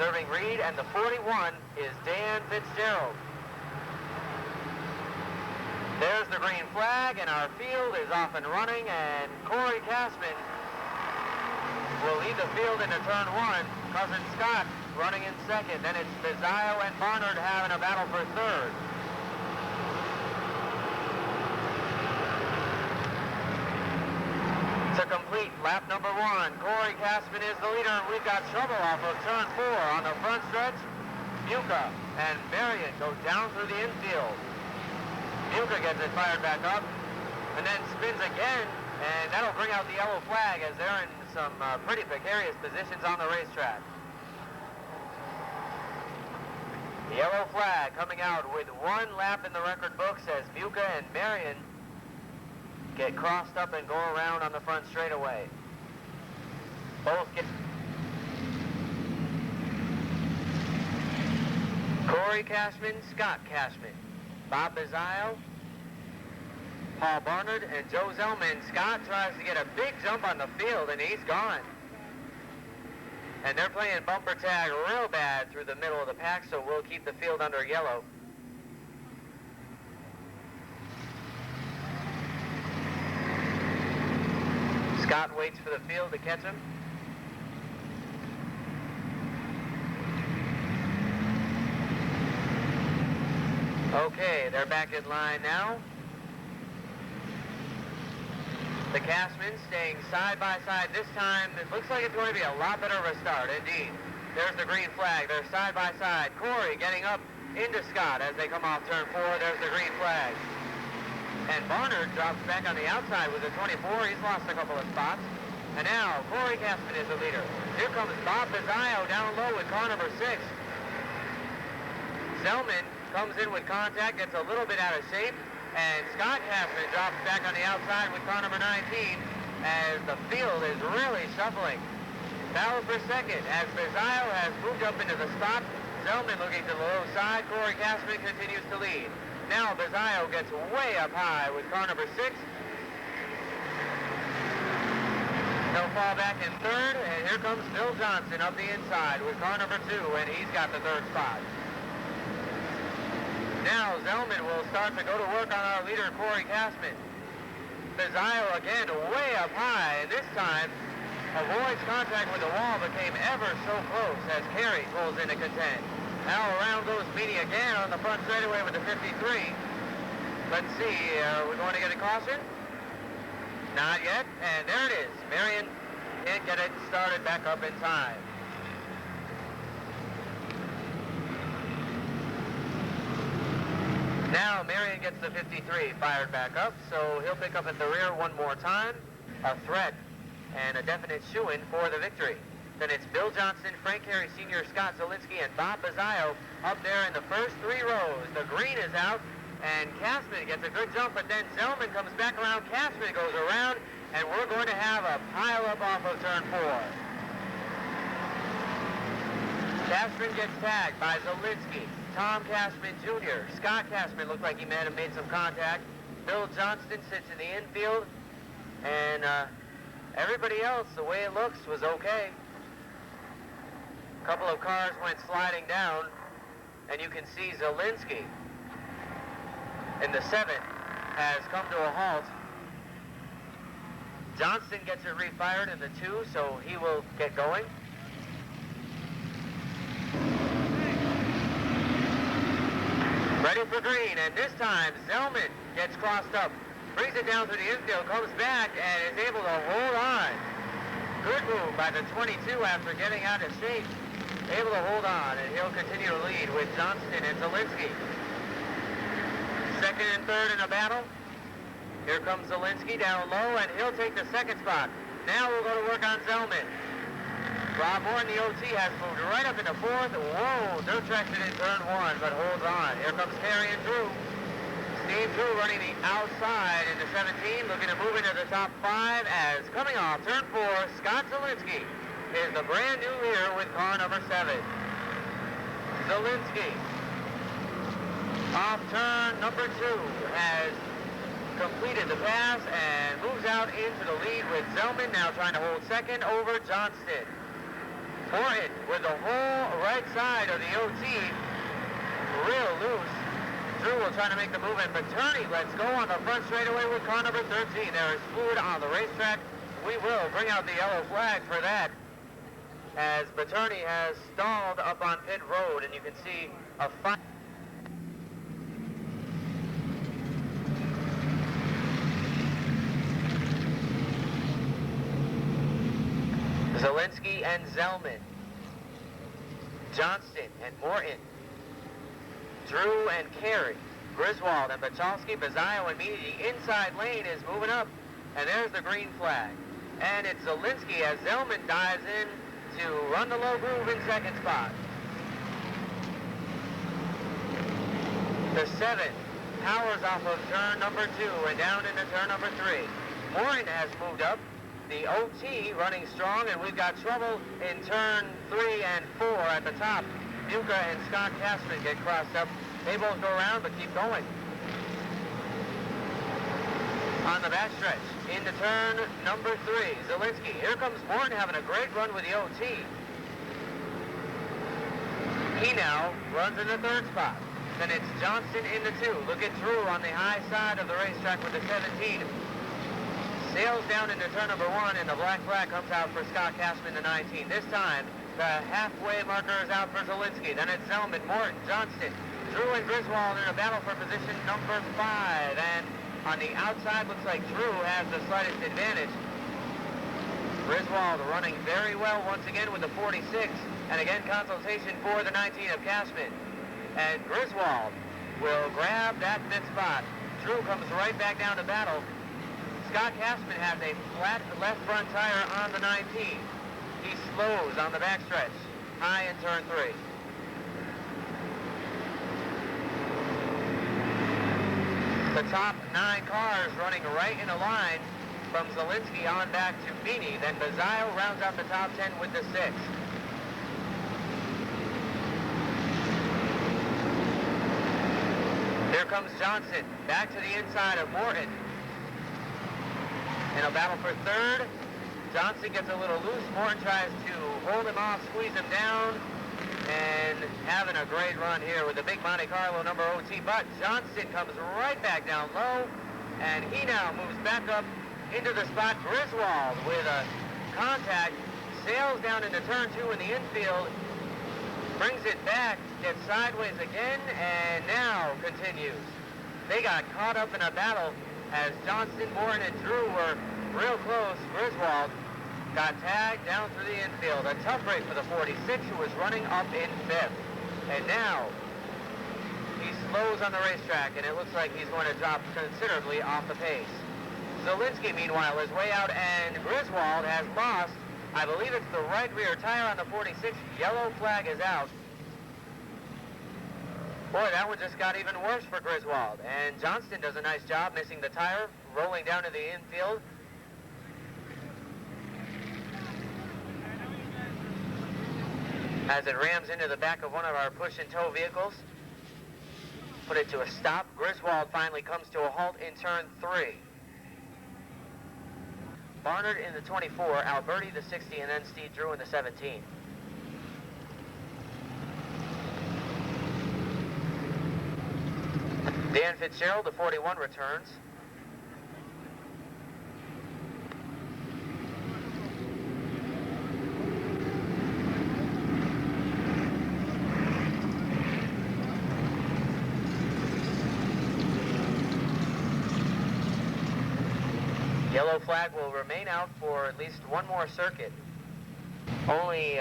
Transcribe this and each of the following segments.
Reserving Reed, and the 41 is Dan Fitzgerald. There's the green flag, and our field is off and running, and Corey Cashman will lead the field into turn 1. Cousin Scott running in second. Then it's Bizzio and Barnard having a battle for third. To complete lap number 1, Corey Cashman is the leader, and we've got trouble off of turn 4 on the front stretch. Buca and Marion go down through the infield. Buca gets it fired back up and then spins again, and that'll bring out the yellow flag as they're in some pretty precarious positions on the racetrack. The yellow flag coming out with 1 lap in the record books as Buca and Marion get crossed up and go around on the front straightaway. Both get... Corey Cashman, Scott Cashman, Bob Bizzio, Paul Barnard, and Joe Zellman. Scott tries to get a big jump on the field, and he's gone. And they're playing bumper tag real bad through the middle of the pack, so we'll keep the field under yellow. Scott waits for the field to catch him. Okay, they're back in line now. The Cashman staying side by side. This time, it looks like it's going to be a lot better of a start, indeed. There's the green flag. They're side by side. Corey getting up into Scott as they come off turn 4. There's the green flag. And Barnard drops back on the outside with a 24. He's lost a couple of spots. And now, Corey Cashman is the leader. Here comes Bob Bizzio down low with car number 6. Zellman comes in with contact, gets a little bit out of shape, and Scott Cashman drops back on the outside with car number 19 as the field is really shuffling. Battle for second as Bizzio has moved up into the spot. Zellman looking to the low side. Corey Cashman continues to lead. Now Bizzio gets way up high with car number 6. He'll fall back in third, and here comes Bill Johnson up the inside with car number 2, and he's got the third spot. Now Zellman will start to go to work on our leader, Corey Cashman. Bizzio again way up high, and this time avoids contact with the wall, but came ever so close as Carey pulls in to contend. Now around goes Meany again on the front straightaway with the 53. Let's see, are we going to get a caution? Not yet, and there it is. Marion can't get it started back up in time. Now Marion gets the 53 fired back up, so he'll pick up at the rear one more time. A threat and a definite shoo-in for the victory. Then it's Bill Johnson, Frank Harry Sr., Scott Zielinski, and Bob Bizzio up there in the first 3 rows. The green is out, and Cashman gets a good jump, but then Zellman comes back around. Cashman goes around, and we're going to have a pile-up off of turn 4. Cashman gets tagged by Zielinski, Tom Cashman Jr. Scott Cashman looked like he might have made some contact. Bill Johnston sits in the infield, and everybody else, the way it looks, was okay. A couple of cars went sliding down, and you can see Zielinski in the 7th has come to a halt. Johnston gets it refired in the 2, so he will get going. Ready for green, and this time Zellman gets crossed up, brings it down through the infield, comes back, and is able to hold on. Good move by the 22 after getting out of shape. Able to hold on, and he'll continue to lead with Johnston and Zielinski. Second and third in a battle. Here comes Zielinski down low, and he'll take the 2nd spot. Now we'll go to work on Zellman. Rob Moore in the OT has moved right up into 4th. Whoa, dirt tracks it in turn 1, but holds on. Here comes Terry and Drew. Steve Drew running the outside into 17, looking to move into the top 5 as coming off turn 4, Scott Zielinski is the brand new leader with car number 7. Zielinski off turn number 2 has completed the pass and moves out into the lead with Zellman now trying to hold second over Johnston. Morton with the whole right side of the OT real loose. Drew will try to make the movement, but Turney lets go on the front straightaway with car number 13. There is fluid on the racetrack. We will bring out the yellow flag for that, as Bernini has stalled up on pit road, and you can see a fine. Zielinski and Zellman, Johnston and Morton, Drew and Carey, Griswold and Bachalski, Bazzaio and Meany. The inside lane is moving up, and there's the green flag. And it's Zielinski as Zellman dives in to run the low groove in second spot. The 7 powers off of turn number 2 and down into turn number 3. Morton has moved up. The OT running strong, and we've got trouble in turn 3 and 4 at the top. Duca and Scott Castman get crossed up. They both go around, but keep going. On the backstretch, into turn number 3, Zielinski. Here comes Morton having a great run with the OT. He now runs in the 3rd spot. Then it's Johnston in the 2. Look at Drew on the high side of the racetrack with the 17. Sails down into turn number 1, and the black flag comes out for Scott Cashman, the 19. This time, the halfway marker is out for Zielinski. Then it's Zellman, Morton, Johnston, Drew and Griswold in a battle for position number 5. And on the outside, looks like Drew has the slightest advantage. Griswold running very well once again with the 46. And again, consultation for the 19 of Cashman. And Griswold will grab that 5th spot. Drew comes right back down to battle. Scott Cashman has a flat left front tire on the 19. He slows on the backstretch, high in turn 3. The top 9 cars running right in a line from Zielinski on back to Meany. Then Bazzaio rounds out the top 10 with the 6. Here comes Johnson, back to the inside of Morton. In a battle for 3rd, Johnson gets a little loose. Morton tries to hold him off, squeeze him down, and having a great run here with the big Monte Carlo number OT. But Johnson comes right back down low, and he now moves back up into the spot. Griswold with a contact, sails down into turn 2 in the infield, brings it back, gets sideways again, and now continues. They got caught up in a battle as Johnston, Morton, and Drew were real close. Griswold got tagged down through the infield. A tough break for the 46, who was running up in 5th. And now he slows on the racetrack, and it looks like he's going to drop considerably off the pace. Zielinski, meanwhile, is way out, and Griswold has lost, I believe it's the right rear tire on the 46. Yellow flag is out. Boy, that one just got even worse for Griswold. And Johnston does a nice job missing the tire, rolling down to the infield. As it rams into the back of one of our push and tow vehicles. Put it to a stop. Griswold finally comes to a halt in turn 3. Barnard in the 24, Alberti the 60, and then Steve Drew in the 17. Dan Fitzgerald, the 41, returns. Yellow flag will remain out for at least one more circuit. Only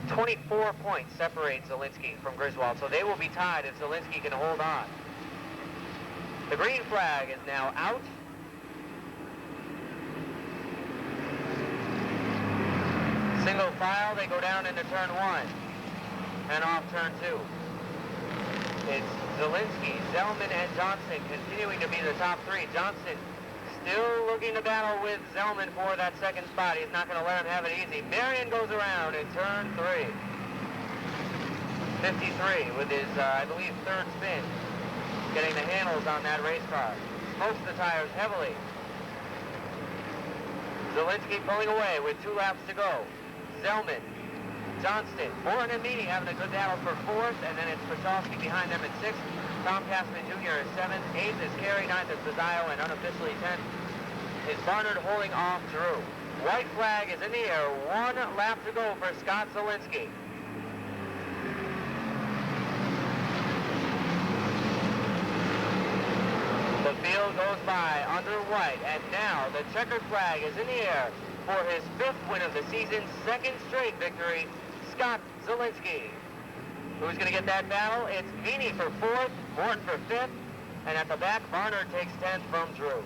24 points separate Zielinski from Griswold, so they will be tied if Zielinski can hold on. The green flag is now out. Single file, they go down into turn 1 and off turn 2. It's Zielinski, Zellman, and Johnson continuing to be the top 3. Johnson still looking to battle with Zellman for that 2nd spot. He's not going to let him have it easy. Marion goes around in turn 3. 53 with his, I believe, 3rd spin. Getting the handles on that race car. Smokes the tires heavily. Zielinski pulling away with 2 laps to go. Zellman, Johnston, Bourne and Meany having a good battle for 4th, and then it's Petrowski behind them at 6th. Tom Castman Jr. is 7th. 8th is Carey, 9th is Pizzaio, and unofficially 10th is Barnard holding off Drew. White flag is in the air. 1 lap to go for Scott Zielinski. The field goes by under white, and now the checkered flag is in the air for his 5th win of the season, 2nd straight victory, Scott Zielinski. Who's going to get that battle? It's Meany for 4th, Morton for 5th, and at the back, Barnard takes 10th from Drew.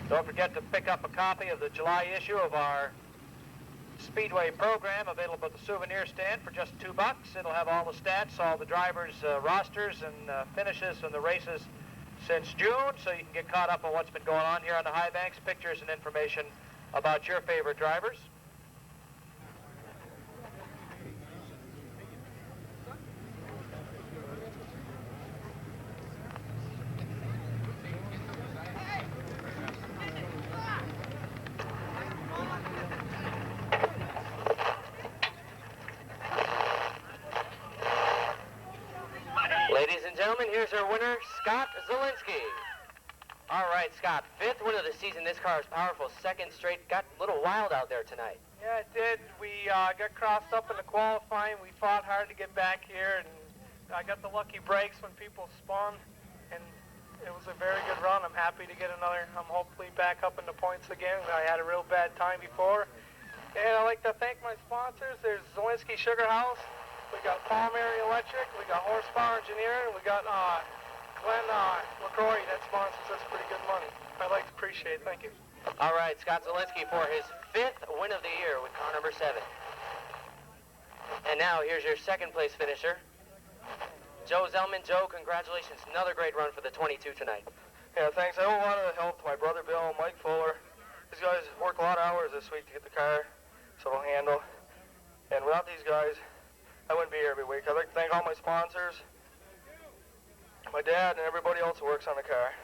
Don't forget to pick up a copy of the July issue of our Speedway program available at the souvenir stand for just $2. It'll have all the stats, all the drivers' rosters and finishes from the races since June, so you can get caught up on what's been going on here on the high banks, pictures and information about your favorite drivers. Ladies and gentlemen, here's our winner, Scott Zielinski. All right, Scott, 5th win of the season. This car is powerful. 2nd straight. Got a little wild out there tonight. Yeah, it did. We got crossed up in the qualifying. We fought hard to get back here, and I got the lucky breaks when people spun, and it was a very good run. I'm happy to get another. I'm hopefully back up in the points again. I had a real bad time before. And I'd like to thank my sponsors. There's Zielinski Sugar House. We got Palmieri Electric, we got Horsepower Engineering, we got Glenn LaCroix that sponsors us pretty good money. I'd like to appreciate it. Thank you. All right, Scott Zielinski for his 5th win of the year with car number 7. And now here's your 2nd place finisher, Joe Zellman. Joe, congratulations. Another great run for the 22 tonight. Yeah, thanks. I owe a lot of help to my brother Bill, Mike Fuller. These guys work a lot of hours this week to get the car so it'll handle. And without these guys, I wouldn't be here every week. I'd like to thank all my sponsors, my dad, and everybody else who works on the car.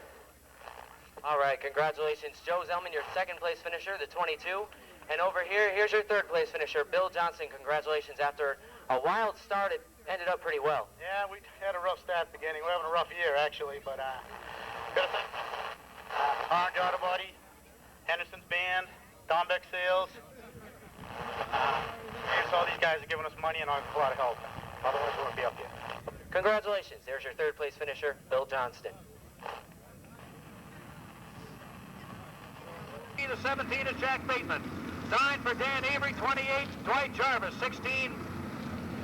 All right, congratulations, Joe Zellman, your 2nd place finisher, the 22. And over here, here's your 3rd place finisher, Bill Johnson. Congratulations. After a wild start, it ended up pretty well. Yeah, we had a rough start at the beginning. We're having a rough year, actually, but gotta thank Hard Auto Body, Henderson's Band, Don Beck Sales. All these guys are giving us money and a lot of help. Otherwise, we wouldn't be up here. Congratulations. There's your 3rd place finisher, Bill Johnston. The 17 is Jack Bateman. 9 for Dan Avery, 28. Dwight Jarvis, 16.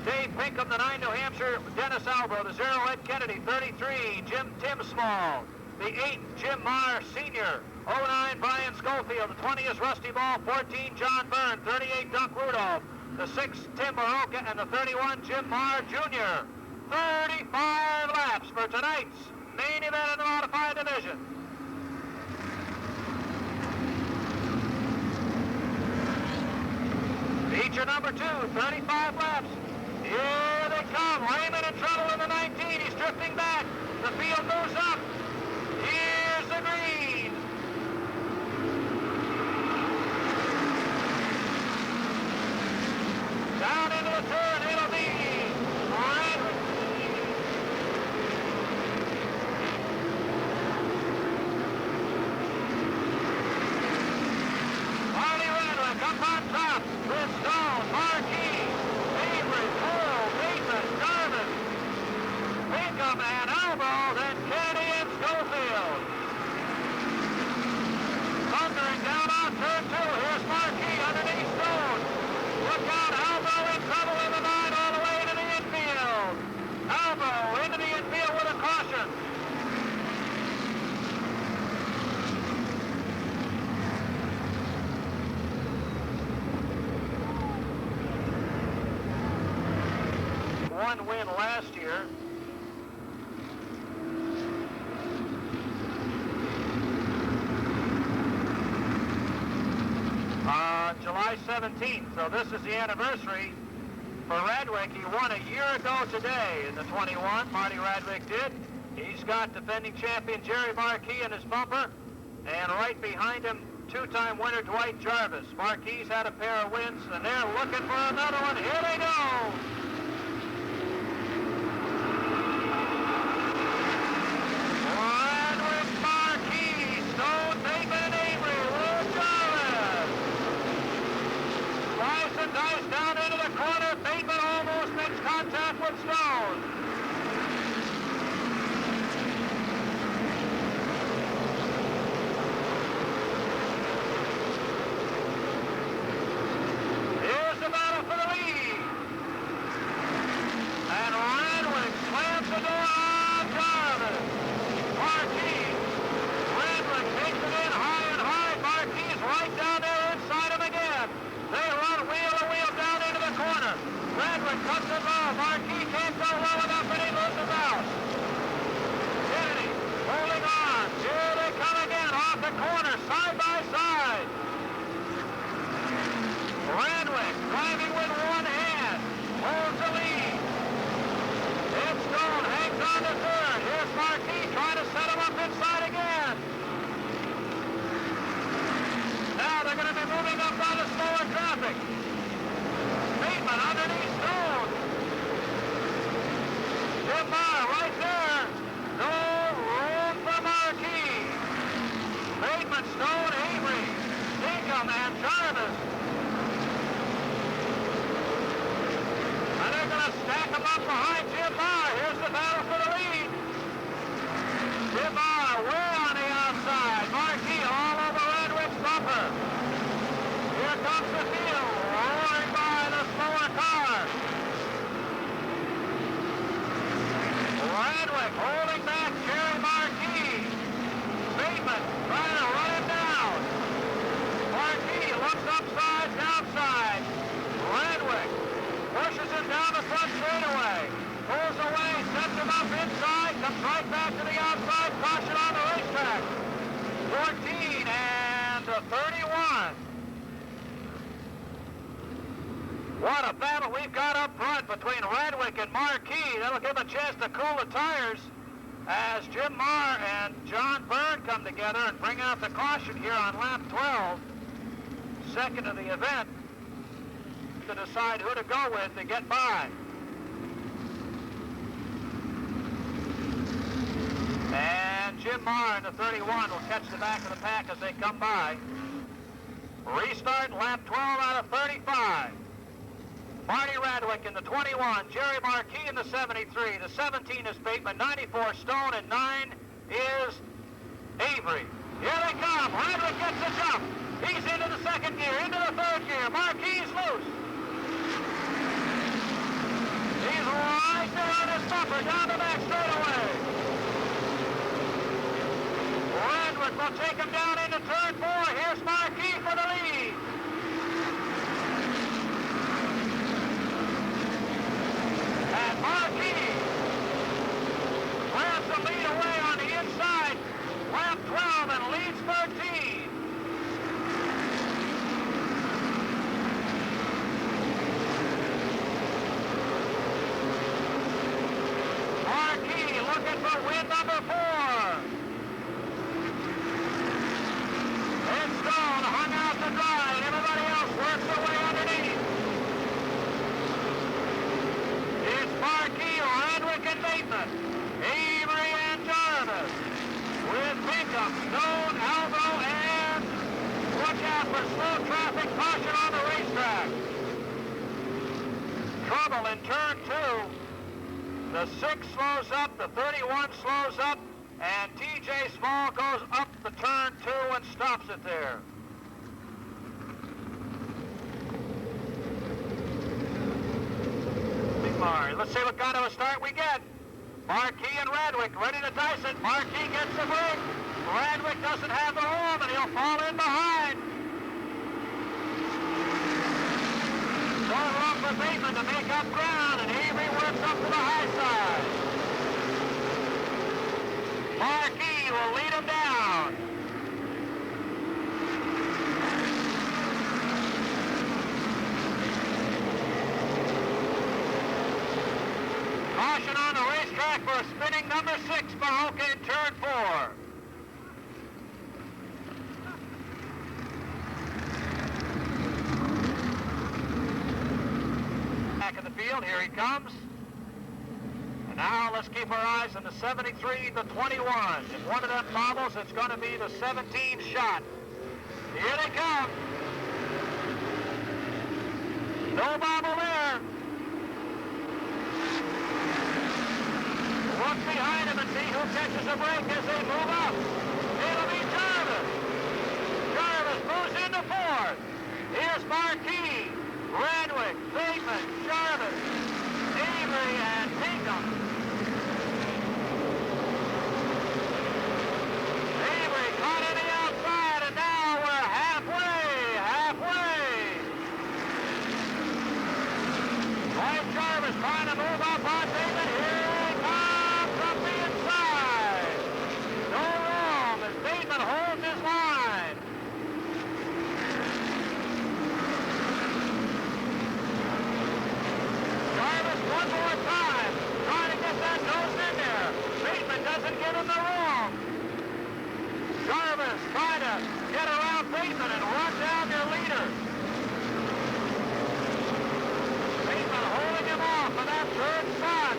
Dave Pinkham, the 9, New Hampshire. Dennis Albro, the 0, Ed Kennedy, 33. Tim Small. The 8, Jim Marr, Sr. 09, Brian Schofield. The 20 is Rusty Ball. 14, John Byrne. 38, Duck Rudolph. The 6, Tim Baroka, and the 31, Jim Marr, Jr. 35 laps for tonight's main event in the modified division. Feature number 2, 35 laps. Here they come. Raymond in trouble in the 19. He's drifting back. The field goes up. Here's the green. Down into the turn, it'll be red. Marty Redwick up on top with Stone, Marquis, Avery, Cole, Bateman, Jarvis, Pinkham, and Albo, then Kennedy and Schofield. Thundering down on turn 2. Here's Marquis underneath Stone. Look out, Albo in trouble in the 9 all the way to the infield. Albo into the infield with a caution. One win last year. July July 17th. So this is the anniversary for Radwick. He won a year ago today in the 21. Marty Radwick did. He's got defending champion Jerry Marquis in his bumper. And right behind him, two-time winner Dwight Jarvis. Marquis had a pair of wins, and they're looking for another one. Here they go. Radwick, Marquis, Stone, Bateman, and Avery. Will Jarvis. Slice and dice down into the corner. Bateman almost makes contact with Stone. Marquis can't go low enough and he loses out. Kennedy holding on. Here they come again off the corner, side by side. Radwick driving with one hand, holds the lead. Ed Stone hangs on to third. Here's Marquis trying to set him up inside again. Now they're going to be moving up on the slower traffic. Bateman underneath Stone. Jim Maher right there. No room for Marquis. Bateman, Stone, Avery, Dinkum, and Jarvis. And they're going to stack them up behind Jim Maher. Here's the battle for the lead. Jim Maher way on the outside. Marquis all over Radwick's bumper. Here comes the field, roaring by the slower car. Radwick holding back Jerry Marquis. Bateman trying to run him down. Marquis looks upside, downside. Radwick pushes him down the front straightaway. Pulls away, sets him up inside, comes right back to the outside. Caution on the racetrack. 14 and 31. What a battle we've got up front between Radwick and Marquis. That'll give him a chance to cool the tires as Jim Maher and John Byrne come together and bring out the caution here on lap 12, second of the event, to decide who to go with to get by. And Jim Maher in the 31 will catch the back of the pack as they come by. Restart lap 12 out of 35. Marty Radwick in the 21, Jerry Marquis in the 73, the 17 is Bateman, 94 Stone, and 9 is Avery. Here they come. Radwick gets the jump. He's into the second gear, into the third gear. Marquis loose. He's right there on his bumper, down the back straightaway. Radwick will take him down into turn 4. Here's Marquis for the lead. And Marquis grabs the lead away on the inside, lap 12, and leads 13. Marquis looking for win number 4. Ed Stone hung out to dry, and everybody else works their way underneath. Marquis, Radwick, and Bateman, Avery and Jarvis, with Dinkum, Stone, Alvo, and watch out for slow traffic, caution on the racetrack. Trouble in turn 2. The 6 slows up, the 31 slows up, and TJ Small goes up the turn 2 and stops it there. Let's see what kind of a start we get. Marquis and Radwick ready to dice it. Marquis gets the break. Radwick doesn't have the room, and he'll fall in behind. No room for Bateman to make up ground, and Avery works up to the high side. Marquis will lead him down. Caution on the racetrack for spinning number 6, Baroka in turn 4. Back in the field, here he comes. And now let's keep our eyes on the 73, the 21. If one of them bobbles, it's going to be the 17 shot. Here they come. No bobble there. Look behind him and see who catches a break as they move up. It'll be Jarvis. Jarvis moves into 4th. Here's Marquis, Radwick, Bateman, Jarvis, Avery, and Pinkham. Avery caught in the outside, and now we're halfway. Dwight Jarvis trying to move up on Bateman. Here he comes from the inside. No room as Bateman holds his line. Jarvis one more time, trying to get that nose in there. Bateman doesn't give him the room. Jarvis trying to get around Bateman and run down their leader. Bateman holding him off for that 3rd spot.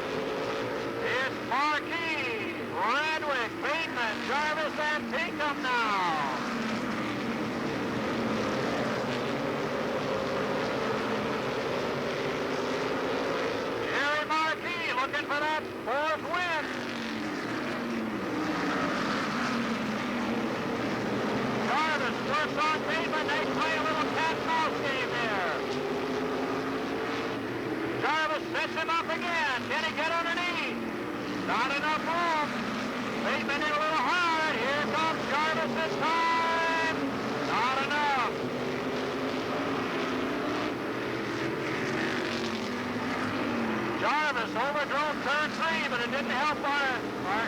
It's Marquis, Radwick, Bateman, Jarvis, and Pinkham now. Jerry Marquis looking for that 4th win. Jarvis works on Bateman. They play a little cat and mouse game there. Jarvis sets him up again. Can he get underneath? Not enough room. Bateman in a little hard. Here comes Jarvis this time. Not enough. Jarvis overdrove turn 3, but it didn't help or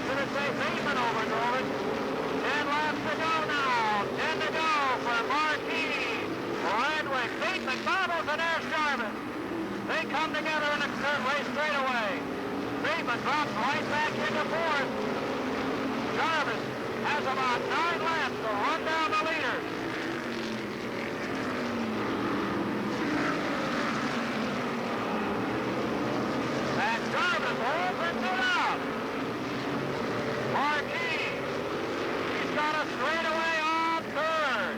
should I say Bateman overdrove it. 10 laps to go now. 10 to go for Marquis, Radwick, Bateman, bobbles, and there's Jarvis. They come together in the race straight away. Bateman drops right back into 4th. Jarvis has about 9 laps to run down the leader. And Jarvis opens it up. Marquis, he's got a straightaway on 3rd.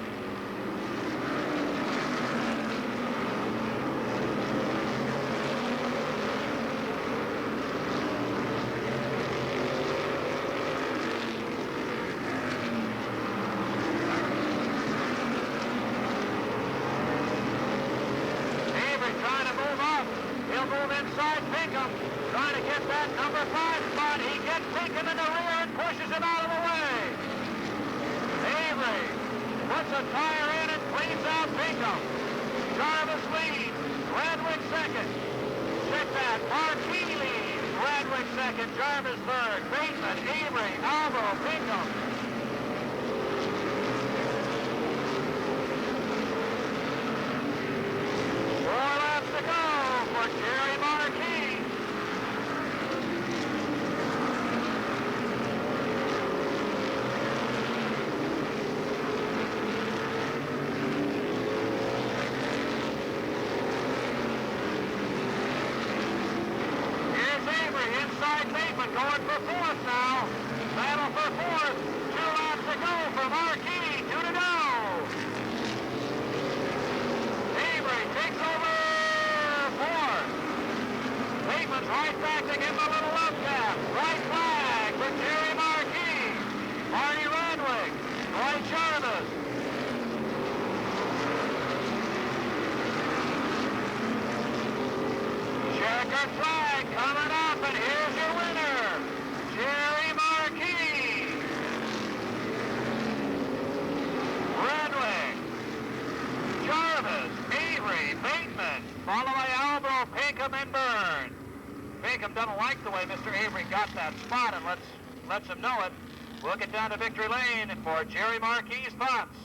Inside Pinkham, trying to get that number 5 spot. He gets Pinkham in the rear and pushes him out of the way. Avery puts a tire in and cleans out Pinkham. Jarvis leads, Radwick 2nd. Check that, Marquis leads, Radwick 2nd, Jarvis 3rd, Bateman, Avery, Alvo, Pinkham. Jerry Marquis. Here's Avery inside Bateman going for 4th now. Battle for 4th. 2 laps to go for Marquis. 2 to go. Avery takes over. Bateman's right back to give him a little love tap. Right flag for Jerry Marquis. Marty Radwick. Dwight Jarvis. Checker flag coming up, and here's your winner, Jerry Marquis. Radwick, Jarvis, Avery, Bateman, followed by Albro, Pinkham, and Byrne. Pinkham doesn't like the way Mr. Avery got that spot and lets him know it. We'll get down to victory lane for Jerry Marquis' thoughts.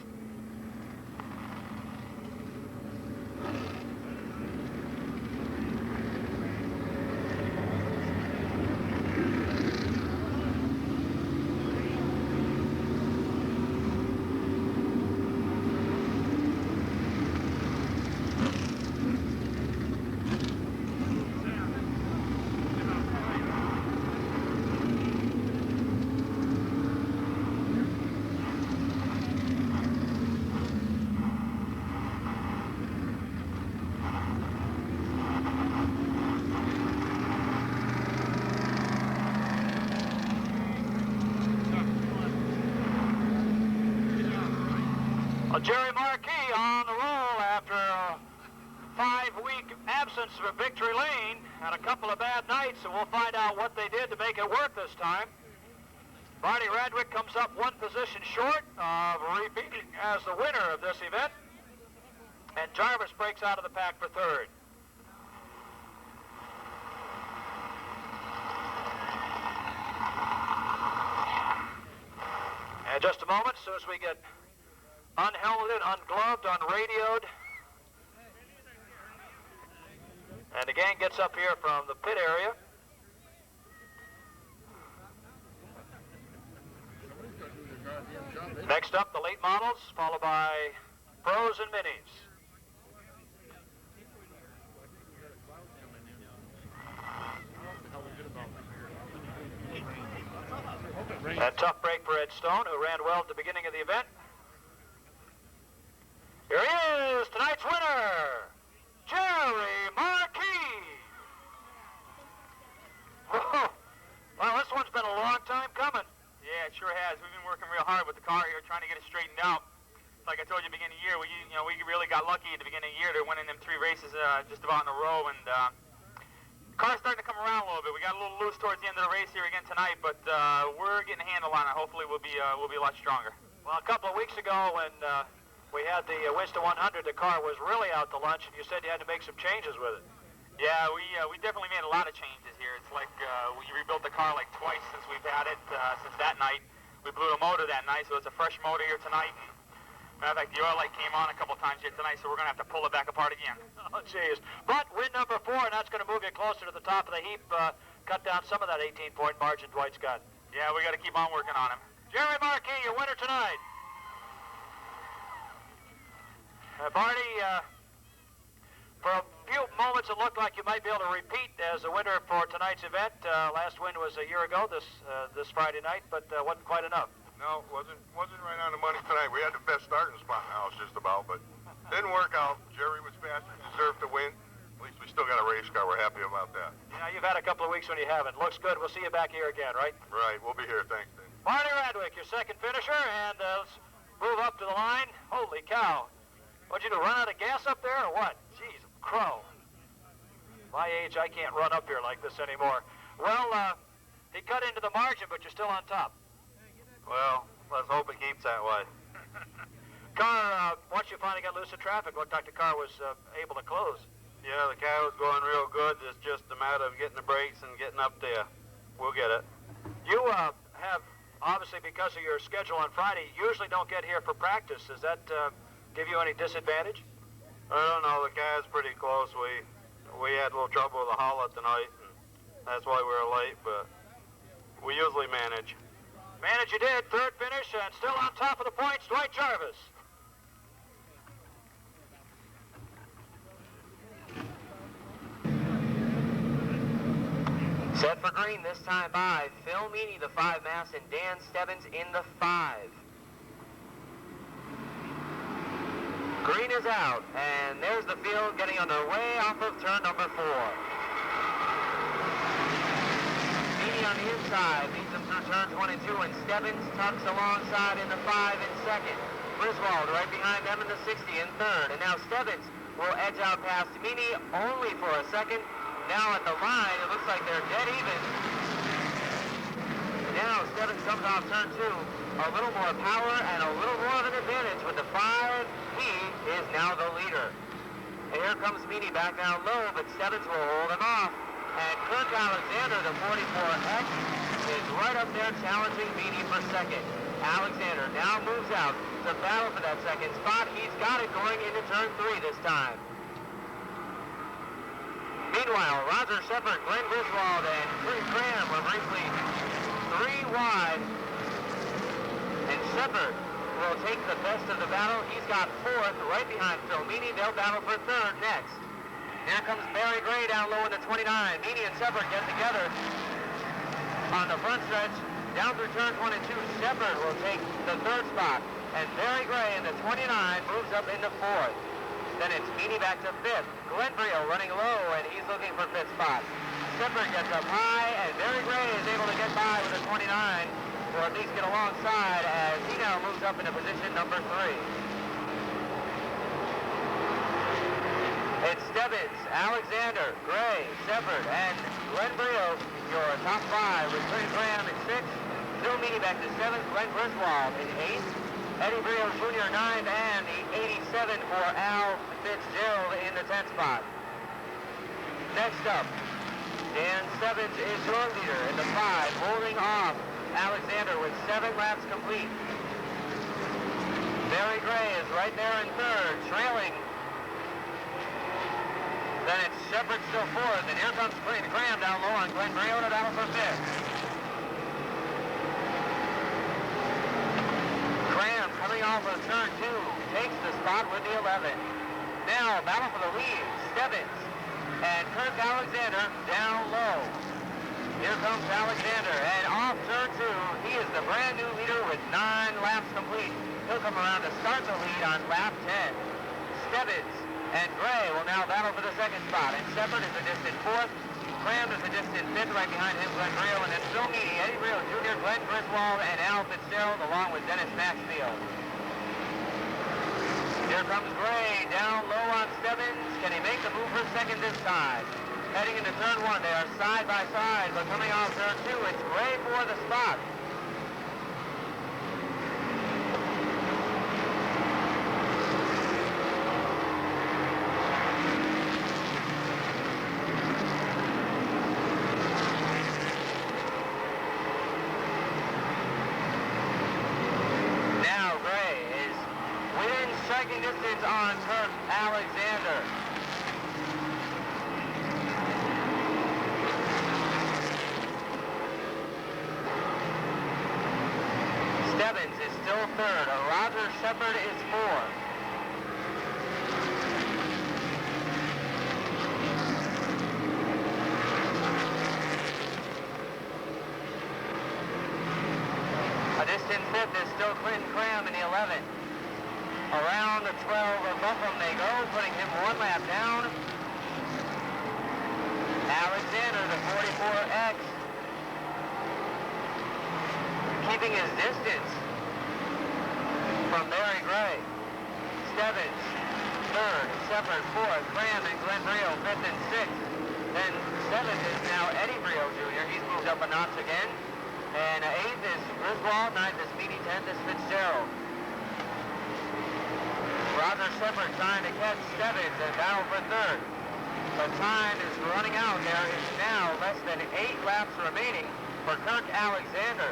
Well, Jerry Marquis on the roll after a 5-week absence from Victory Lane and a couple of bad nights, and we'll find out what they did to make it work this time. Barney Radwick comes up one position short of repeating as the winner of this event, and Jarvis breaks out of the pack for third. And just a moment, as soon as we get unhelmeted, ungloved, unradioed, and the gang gets up here from the pit area. Next up, the late models, followed by pros and minis. A tough break for Ed Stone, who ran well at the beginning of the event. Here he is, tonight's winner, Jerry Marquis. Whoa. Well, this one's been a long time coming. Yeah, it sure has. We've been working real hard with the car here, trying to get it straightened out. Like I told you at the beginning of the year, we really got lucky at the beginning of the year to win in them 3 races just about in a row, and car's starting to come around a little bit. We got a little loose towards the end of the race here again tonight, but we're getting a handle on it. Hopefully we'll be a lot stronger. Well, a couple of weeks ago when we had the Winston 100, the car was really out to lunch, and you said you had to make some changes with it. Yeah, we definitely made a lot of changes here. It's like we rebuilt the car like twice since we've had it, since that night. We blew a motor that night, so it's a fresh motor here tonight. Matter of fact, the oil light came on a couple times here tonight, so we're going to have to pull it back apart again. Oh, jeez. But win number 4, and that's going to move you closer to the top of the heap, cut down some of that 18-point margin Dwight's got. Yeah, we got to keep on working on him. Jerry Marquis, your winner tonight. Barney, for a few moments it looked like you might be able to repeat as a winner for tonight's event. Last win was a year ago this Friday night, but wasn't quite enough. No, wasn't right on the money tonight. We had the best starting spot in the house just about, but didn't work out. Jerry was faster, deserved to win. At least we still got a race car. We're happy about that. Yeah, you've had a couple of weeks when you haven't. Looks good. We'll see you back here again, right? Right, we'll be here. Thanks, Dave. Barney Radwick, your second finisher, and let's move up to the line. Holy cow. What'd you do, run out of gas up there or what? Jeez, crow. My age, I can't run up here like this anymore. Well, he cut into the margin, but you're still on top. Well, let's hope it keeps that way. Car, once you finally got loose in traffic, looked like the car was able to close. Yeah, the car was going real good. It's just a matter of getting the brakes and getting up there. We'll get it. You have, obviously because of your schedule on Friday, usually don't get here for practice. Does that give you any disadvantage? I don't know. The car's pretty close. We had a little trouble with the hauler tonight, and that's why we were late, but we usually manage. Manage you did. Third finish, and still on top of the points, Dwight Jarvis. Set for green this time by Phil Meany, the 5 mass, and Dan Stebbins in the 5. Green is out, and there's the field getting on their way off of turn number 4. Meany on the inside leads them through turn 22, and Stebbins tucks alongside in the 5 in second. Griswold right behind them in the 60 in third, and now Stebbins will edge out past Meany only for a second. Now at the line, it looks like they're dead even. Now Stebbins comes off turn 2. A little more power and a little more of an advantage with the 5. He is now the leader. And here comes Meany back down low, but Stebbins will hold him off. And Kirk Alexander, the 44X, is right up there challenging Meany for second. Alexander now moves out to battle for that second spot. He's got it going into turn 3 this time. Meanwhile, Roger Shepard, Glenn Griswold, and Chris Graham were briefly 3 wide. And Shepard will take the best of the battle. He's got 4th right behind Phil Meany. They'll battle for 3rd next. Here comes Barry Gray down low in the 29. Meany and Shepard get together on the front stretch. Down through turn 22, Shepard will take the 3rd spot. And Barry Gray in the 29 moves up into 4th. Then it's Meany back to 5th. Glenn Brio running low, and he's looking for 5th spot. Shepard gets up high, and Barry Gray is able to get by with a 29, or at least get alongside as he now moves up into position number 3. Stebbins, Alexander, Gray, Shepard, and Glenn Brio, your top 5 with Clint Graham in 6th. Bill Meany back to 7th, Glenn Griswold in 8th. Eddie Brio Jr. 9th, and the 87 for Al Fitzgerald in the 10th spot. Next up, Dan Stebbins is your leader in the 5, holding off Alexander with 7 laps complete. Barry Gray is right there in 3rd, trailing. Then it's Shepard still 4th, and here comes Clint Graham down low on Glenn Brio to battle for 5th. Graham coming off of turn 2, takes the spot with the 11. Now, battle for the lead, Stebbins and Kirk Alexander down low. Here comes Alexander, and off turn 2, he is the brand new leader with 9 laps complete. He'll come around to start the lead on lap 10. Stebbins and Gray will now battle for the 2nd spot, and Shepard is a distant 4th. Graham is a distant 5th, right behind him, Glenn Brio, and then Phil Meany, Eddie Brio Jr., Glenn Griswold, and Al Fitzgerald, along with Dennis Maxfield. Here comes Gray down low on Stebbins. Can he make the move for 2nd this time? Heading into turn 1, they are side by side, but coming off turn 2, it's Gray for the spot. Now Gray is within striking distance on Kirk Alexander. Stebbins is still 3rd. Roger Shepard is 4th. A distant 5th is still Clinton Cram in the 11th. Around the 12 above him they go, putting him 1 lap down. Alexander, the 44X, keeping his distance from Barry Gray. Stebbins, 3rd, Shepard 4th, Graham and Glenn Brio 5th and 6th. Then 7th is now Eddie Brio Jr. He's moved up a notch again. And 8th is Griswold, 9th is Meany, 10th is Fitzgerald. Roger Shepard trying to catch Stebbins and battle for 3rd. But time is running out. There is now less than 8 laps remaining for Kirk Alexander.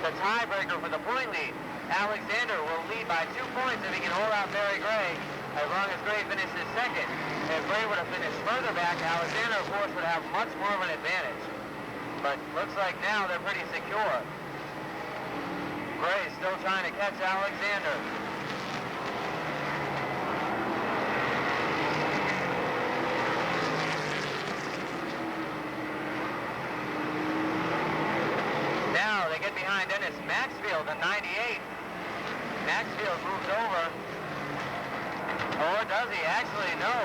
The tiebreaker for the point lead. Alexander will lead by 2 points if he can hold out Barry Gray, as long as Gray finishes 2nd. If Gray would have finished further back, Alexander, of course, would have much more of an advantage. But looks like now they're pretty secure. Gray still trying to catch Alexander. Now they get behind Dennis Maxfield, the 98. Maxfield moves over. Or does he? Actually, no.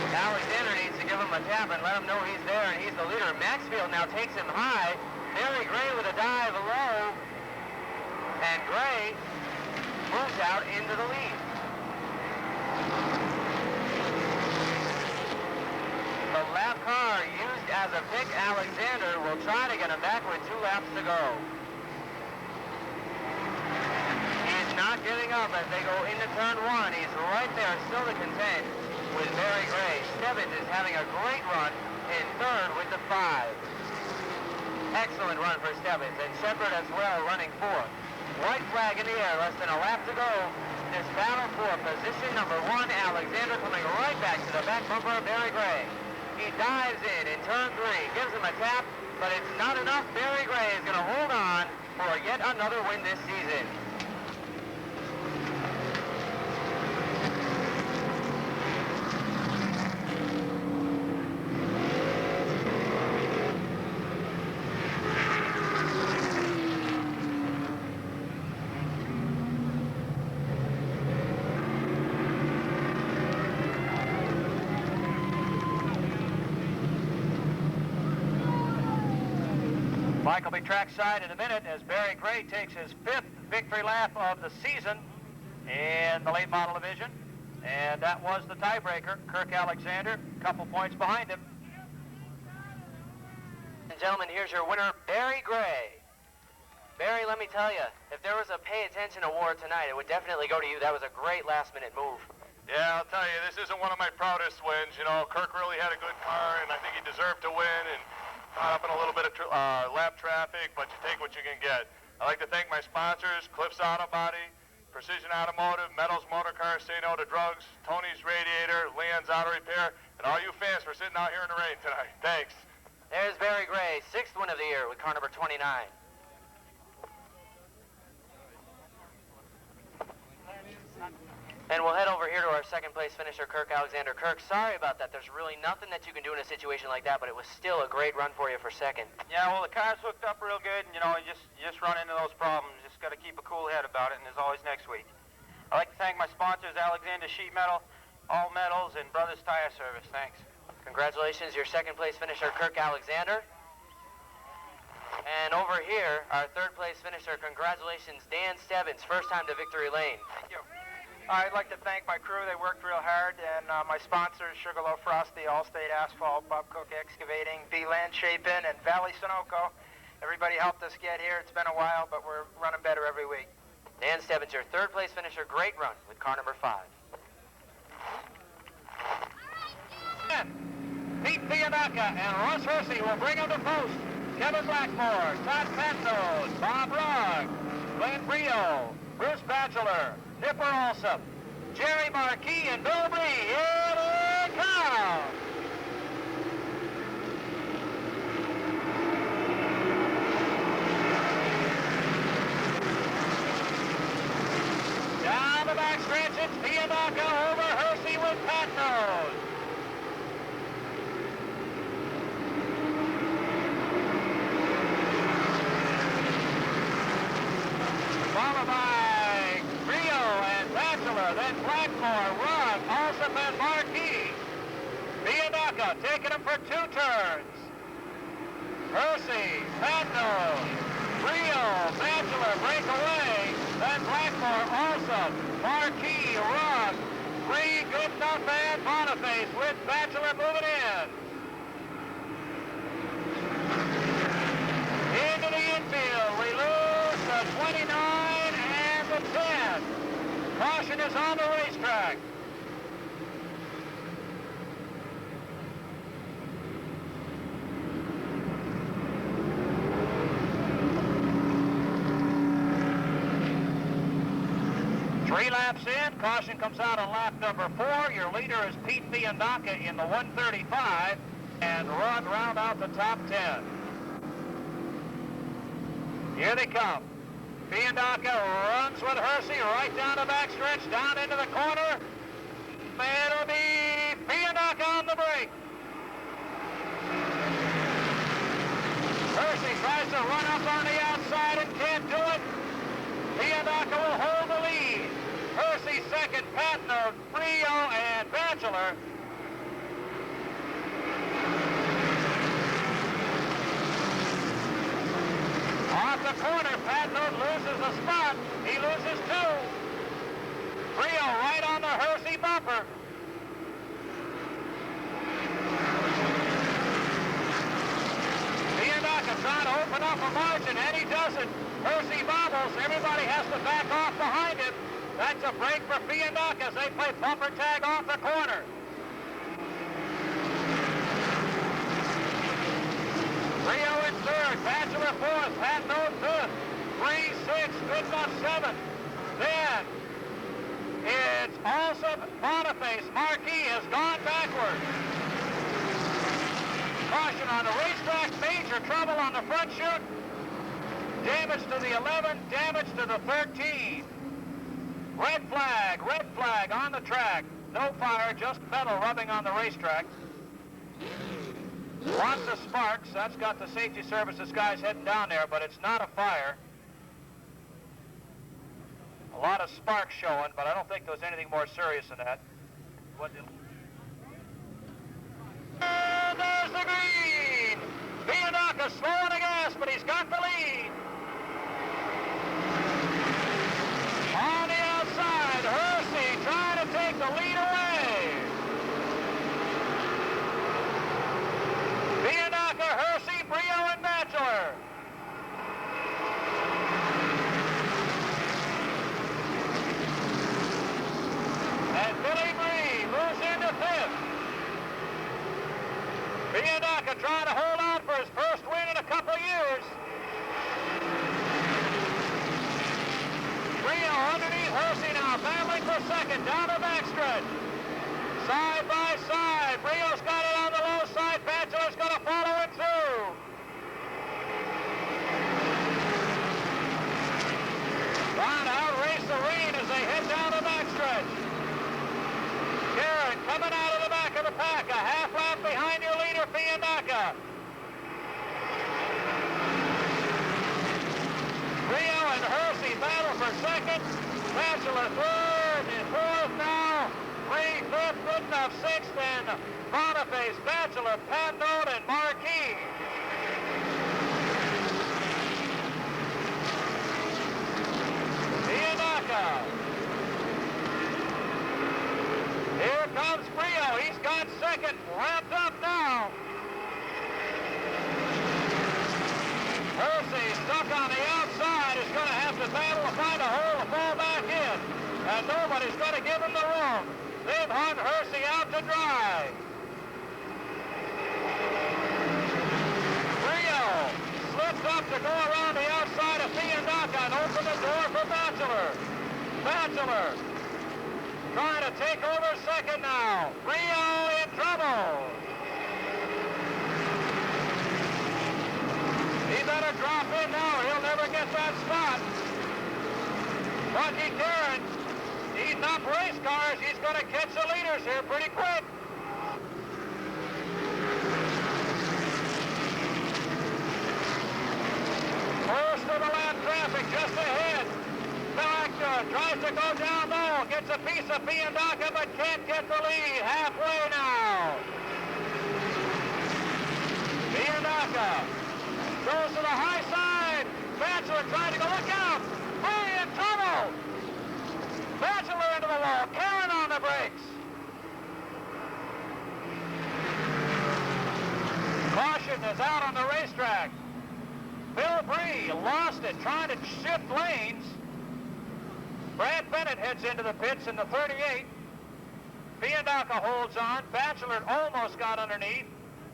Alexander needs to give him a tap and let him know he's there and he's the leader. Maxfield now takes him high. Barry Gray with a dive low. And Gray moves out into the lead. The lap car used as a pick, Alexander, will try to get him back with 2 laps to go. He's not giving up as they go into turn 1. He's right there still to contend with Barry Gray. Stebbins is having a great run in 3rd with the 5. Excellent run for Stebbins, and Shepard as well running 4th. White flag in the air, less than a lap to go. This battle for position number 1, Alexander coming right back to the back bumper of Barry Gray. He dives in turn 3, gives him a tap, but it's not enough. Barry Gray is going to hold on for yet another win this season. Mike will be trackside in a minute as Barry Gray takes his 5th victory lap of the season in the late model division. And that was the tiebreaker. Kirk Alexander, a couple points behind him. And gentlemen, here's your winner, Barry Gray. Barry, let me tell you, if there was a pay attention award tonight, it would definitely go to you. That was a great last-minute move. Yeah, I'll tell you, this isn't one of my proudest wins. You know, Kirk really had a good car, and I think he deserved to win, and caught up in a little bit of lap traffic, but you take what you can get. I'd like to thank my sponsors, Cliff's Auto Body, Precision Automotive, Metals Motor Cars, Say No to Drugs, Tony's Radiator, Leon's Auto Repair, and all you fans for sitting out here in the rain tonight. Thanks. There's Barry Gray, 6th win of the year with car number 29. And we'll head over here to our second place finisher, Kirk Alexander. Kirk, sorry about that. There's really nothing that you can do in a situation like that, but it was still a great run for you for second. Yeah, well, the car's hooked up real good, and, you know, you just run into those problems. Just got to keep a cool head about it, and there's always next week. I'd like to thank my sponsors, Alexander Sheet Metal, All Metals, and Brothers Tire Service. Thanks. Congratulations, your second place finisher, Kirk Alexander. And over here, our third place finisher, congratulations, Dan Stebbins, first time to victory lane. Thank you. I'd like to thank my crew. They worked real hard, and my sponsors, Sugarloaf Frosty, Allstate Asphalt, Bob Cook Excavating, B Land Shaping, and Valley Sunoco. Everybody helped us get here. It's been a while, but we're running better every week. Dan Stebbins, your third place finisher, great run with car number 5. Pete Fiandaca and Russ Hersey will bring him to post. Kevin Blackmore, Todd Patnos, Bob Rogg, Glenn Brio, Bruce Batchelor, Nipper Alsop, Jerry Marquis, and Bill Bree. Here they come! Down the back stretch, it's Fiandaca over Hersey with Patnos. Followed by Rio and Batchelor, then Blackmore, Rugg, Alsop, and Marquis. Fiandaca taking him for 2 turns. Hersey, Patnos, Rio, Batchelor break away, then Blackmore, Alsop, Marquis, Rugg, Bree, Goodenough, and Boniface with Batchelor moving in. Into the infield, we lose the 29 and the 10. Caution is on the racetrack. Three laps in, caution comes out on lap number 4. Your leader is Pete Fiandaca in the 135, and Rod round out the top 10. Here they come. Fiandaca runs with Hersey right down the backstretch, down into the corner. It'll be Fiandaca on the brake. Hersey tries to run up on the outside and can't do it. Fiandaca will hold the lead. Hersey second, Patnos, Brio, and Batchelor. Off the corner, Patnos loses a spot. He loses 2. Brio right on the Hersey bumper. Fiandaca trying to open up a margin, and he doesn't. Hersey bobbles. Everybody has to back off behind him. That's a break for Fiandaca as they play bumper tag off the corner. Rio in 3rd, Batchelor 4th, Patnos 5th, Bree 6th, Goodenough 7th. Then it's also Boniface. Marquis has gone backwards. Caution on the racetrack, major trouble on the front chute. Damage to the 11, damage to the 13. Red flag on the track. No fire, just metal rubbing on the racetrack. Lots of sparks. That's got the safety services guys heading down there, but it's not a fire. A lot of sparks showing, but I don't think there's anything more serious than that. And there's the green! Fiandaca slowing the gas, but he's got the lead. On the outside, Hersey trying to take the lead fighting for second down the backstretch. Side by side. Brio's got it on the low side. Bachelor's going to follow it through. Trying to outrace the rain as they head down the backstretch. Karen coming out of the back of the pack. A half lap behind your leader, Fiandaca. Brio and Hersey battle for second. Bachelor third and fourth now. Free fifth, good enough sixth, and Boniface, Bachelor, Padnote, and Marquis. Fiandaca. Here comes Brio. He's got second, ramped up now. Hersey, stuck on the outside, is going to have to battle to find a hole to fall back in. And nobody's going to give him the room. They've hung Hersey out to dry. Brio slipped up to go around the outside of Fiandaca and open the door for Bachelor. Bachelor trying to take over second now. Brio in trouble. He better drop in now or he'll never get that spot. Bucky Karen, eating up race cars. He's going to catch the leaders here pretty quick. First of the lap traffic just ahead. Back tries to go down low. Gets a piece of Fiandaca but can't get the lead. Halfway now. Fiandaca goes to the high side. Bachelor trying to go. Look out! Hurry in trouble! Bachelor into the wall. Karen on the brakes. Caution is out on the racetrack. Bill Bree lost it trying to shift lanes. Brad Bennett heads into the pits in the 38. Fiandaca holds on. Bachelor almost got underneath.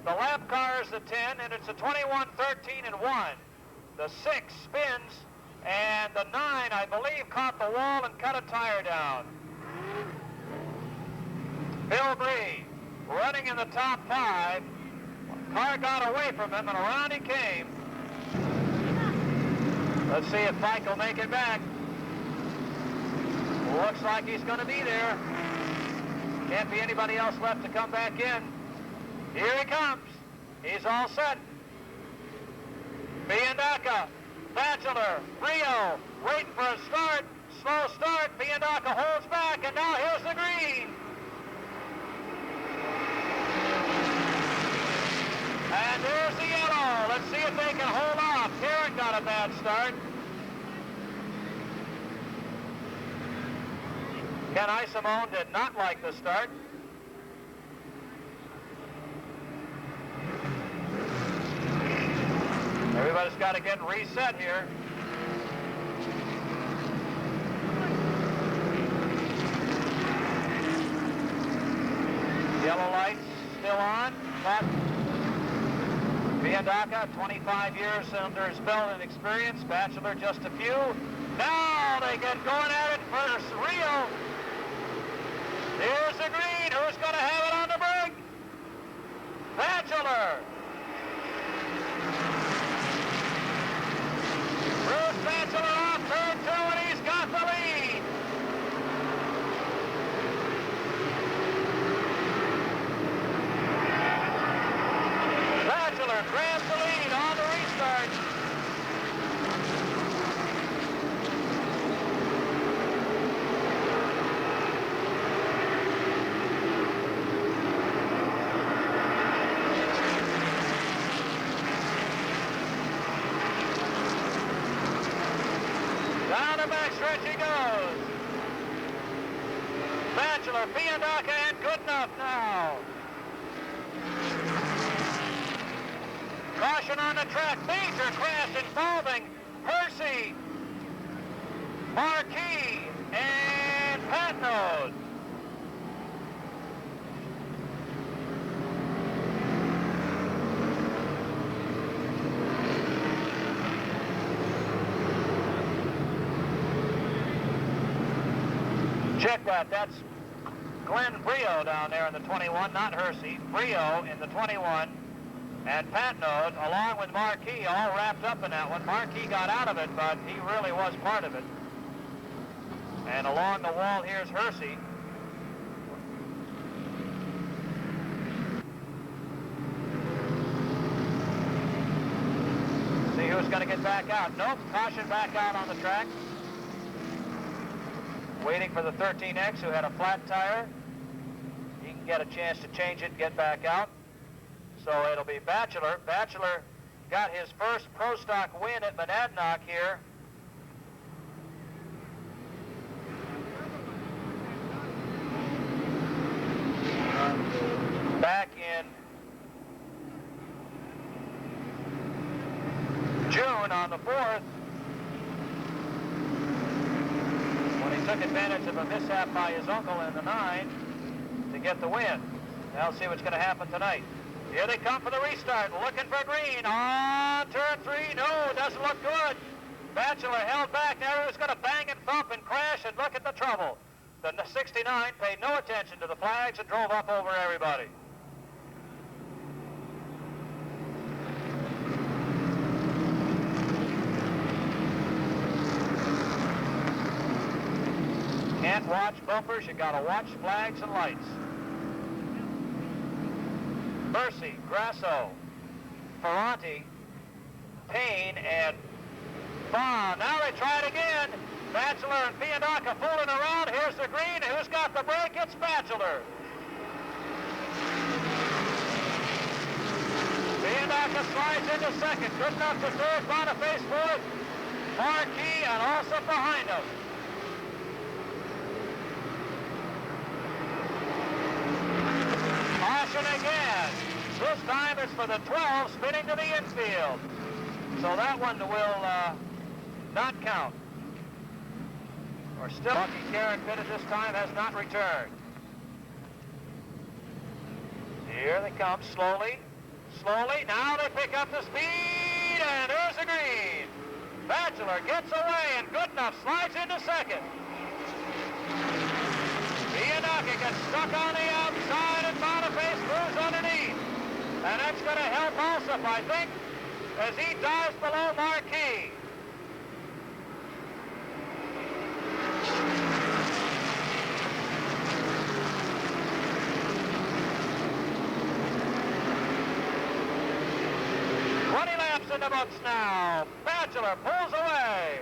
The lap car is the 10, and it's a 21, 13, and 1. The 6 spins, and the 9, I believe, caught the wall and cut a tire down. Bill Bree running in the top 5. Car got away from him, and around he came. Let's see if Mike will make it back. Looks like he's going to be there. Can't be anybody else left to come back in. Here he comes. He's all set. Fiandaca, Bachelor, Brio, waiting for a start. Slow start. Fiandaca holds back, and now here's the green. And there's the yellow. Let's see if they can hold off. Karen got a bad start. Ken Isimone did not like the start. Everybody's got to get reset here. Yellow lights still on, but Fiandaca, 25 years under his belt and experience. Bachelor, just a few. Now they get going at it for Rio. Here's the green. Who's going to have it on the brake? Bachelor. Bruce Bachelor off turn 2, and he's got the lead. Bachelor grabs the lead on the restart. Down the backstretch he goes. Bachelor, Fiandaca, and good enough now. Caution on the track. Major crash involving Hersey, Marquis, and Padnote. Check that. That's Glenn Brio down there in the 21, not Hersey. Brio in the 21. And Patnode, along with Marquis, all wrapped up in that one. Marquis got out of it, but he really was part of it. And along the wall, here's Hersey. See who's going to get back out. Nope, caution back out on the track. Waiting for the 13X, who had a flat tire. He can get a chance to change it and get back out. So it'll be Batchelor. Batchelor got his first Pro Stock win at Monadnock here. Back in June on the 4th, when he took advantage of a mishap by his uncle in the 9 to get the win. Now let's see what's going to happen tonight. Here they come for the restart, looking for green on turn 3. No, doesn't look good. Batchelor held back. Now he was going to bang and thump and crash, and look at the trouble. The 69 paid no attention to the flags and drove up over everybody. Can't watch bumpers, you got to watch flags and lights. Mercy, Grasso, Ferranti, Payne, and Bond. Now they try it again. Batchelor and Fiandaca fooling around. Here's the green. Who's got the break? It's Batchelor. Fiandaca slides into second. Good enough to third. Boniface fourth. Marquis and also behind him. Caution again. This time it's for the 12 spinning to the infield. So that one will not count. Or still, Lucky Karen-Pitt at this time has not returned. Here they come, slowly, slowly. Now they pick up the speed, and there's the green. Batchelor gets away, and good enough, slides into second. Fiandaca gets stuck on the outside, and Boniface moves underneath. And that's going to help Alsop, I think, as he dives below Marquis. In the books now. Batchelor pulls away.